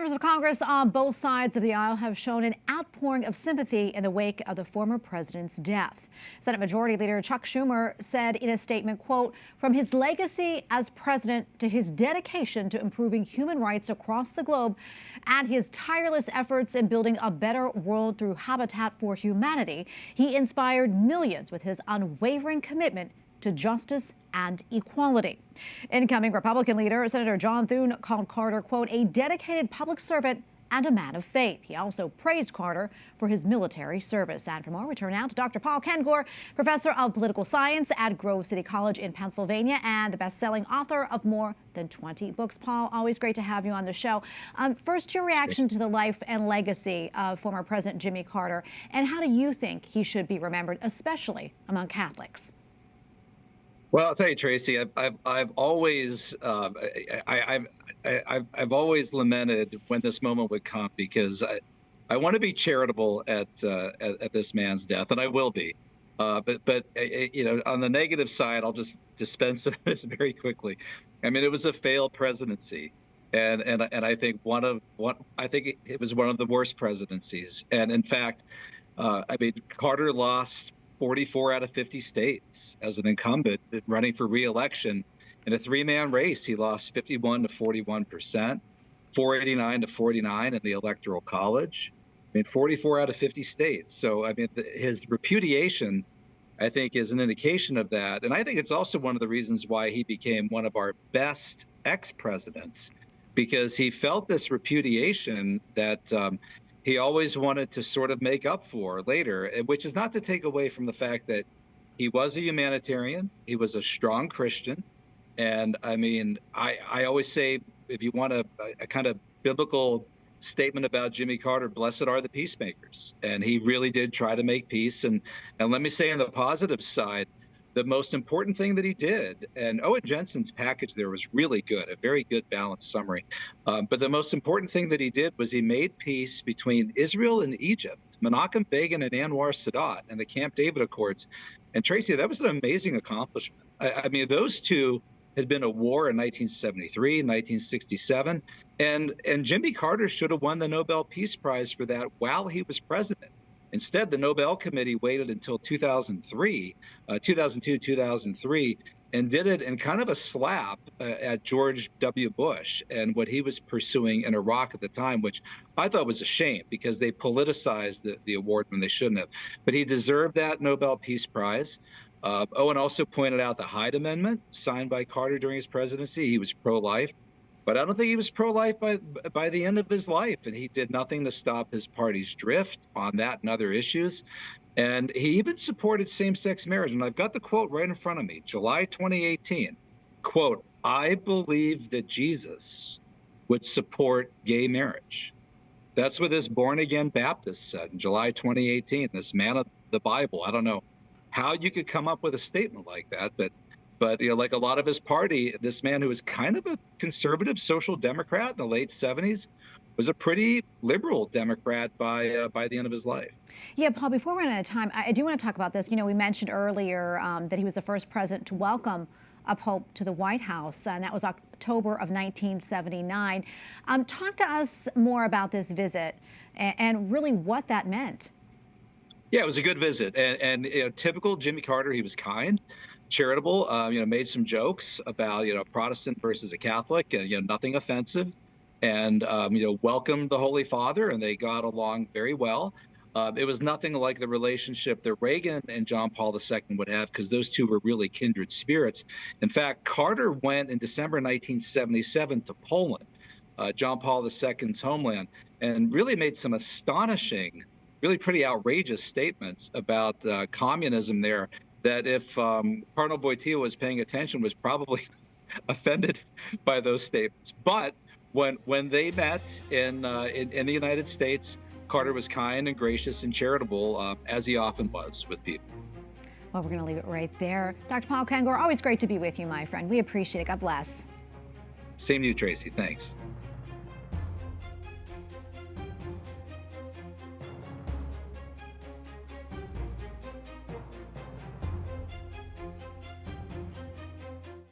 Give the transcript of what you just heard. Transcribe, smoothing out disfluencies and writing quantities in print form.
Members of Congress on both sides of the aisle have shown an outpouring of sympathy in the wake of the former president's death. Senate Majority Leader Chuck Schumer said in a statement, quote, "From his legacy as president to his dedication to improving human rights across the globe and his tireless efforts in building a better world through Habitat for Humanity, he inspired millions with his unwavering commitment to justice and equality." Incoming Republican leader Senator John Thune called Carter, quote, "a dedicated public servant and a man of faith." He also praised Carter for his military service. And for more, we turn now to Dr. Paul Kengor, professor of political science at Grove City College in Pennsylvania and the best-selling author of more than 20 books. Paul, always great to have you on the show. First, your reaction to the life and legacy of former President Jimmy Carter, and how do you think he should be remembered, especially among Catholics? Well, I'll tell you, Tracy, I've always I've always lamented when this moment would come, because I want to be charitable at this man's death, and I will be. But on the negative side, I'll just dispense with this very quickly. I mean, it was a failed presidency, and I think it was one of the worst presidencies. And in fact, I mean, Carter lost 44 out of 50 states as an incumbent running for re-election. In a three-man race, he lost 51 to 41%, 489 to 49 in the Electoral College. I mean, 44 out of 50 states. So, I mean, his repudiation, I think, is an indication of that. And I think it's also one of the reasons why he became one of our best ex-presidents, because he felt this repudiation that he always wanted to sort of make up for later, which is not to take away from the fact that he was a humanitarian, he was a strong Christian. And I mean, I always say, if you want a kind of biblical statement about Jimmy Carter, blessed are the peacemakers. And he really did try to make peace. And let me say, on the positive side, the most important thing that he did, and Owen Jensen's package there was really good, a very good balanced summary. But the most important thing that he did was he made peace between Israel and Egypt, Menachem Begin and Anwar Sadat, and the Camp David Accords. And Tracy, that was an amazing accomplishment. I mean, those two had been at war in 1973, 1967, and Jimmy Carter should have won the Nobel Peace Prize for that while he was president. Instead, the Nobel Committee waited until 2002, 2003, and did it in kind of a slap at George W. Bush and what he was pursuing in Iraq at the time, which I thought was a shame, because they politicized the award when they shouldn't have. But he deserved that Nobel Peace Prize. Owen also pointed out the Hyde Amendment signed by Carter during his presidency. He was pro-life. But I don't think he was pro-life by the end of his life, and he did nothing to stop his party's drift on that and other issues. And he even supported same-sex marriage. And I've got the quote right in front of me, July 2018, quote, "I believe that Jesus would support gay marriage." That's what this born-again Baptist said in July 2018, this man of the Bible. I don't know how you could come up with a statement like that, but like a lot of his party, this man who was kind of a conservative social democrat in the late 70s was a pretty liberal Democrat by the end of his life. Yeah, Paul, before we run out of time, I do want to talk about this. You know, we mentioned earlier that he was the first president to welcome a pope to the White House, and that was October of 1979. Talk to us more about this visit and really what that meant. Yeah, it was a good visit, and typical Jimmy Carter. He was kind, charitable, made some jokes about, Protestant versus a Catholic, and, nothing offensive, and, welcomed the Holy Father, and they got along very well. It was nothing like the relationship that Reagan and John Paul II would have, because those two were really kindred spirits. In fact, Carter went in December 1977 to Poland, John Paul II's homeland, and really made some astonishing, really pretty outrageous statements about communism there, that if Cardinal Wojtyla was paying attention, was probably offended by those statements. But when they met in the United States, Carter was kind and gracious and charitable, as he often was with people. Well, we're going to leave it right there. Dr. Paul Kengor, always great to be with you, my friend. We appreciate it. God bless. Same to you, Tracy. Thanks.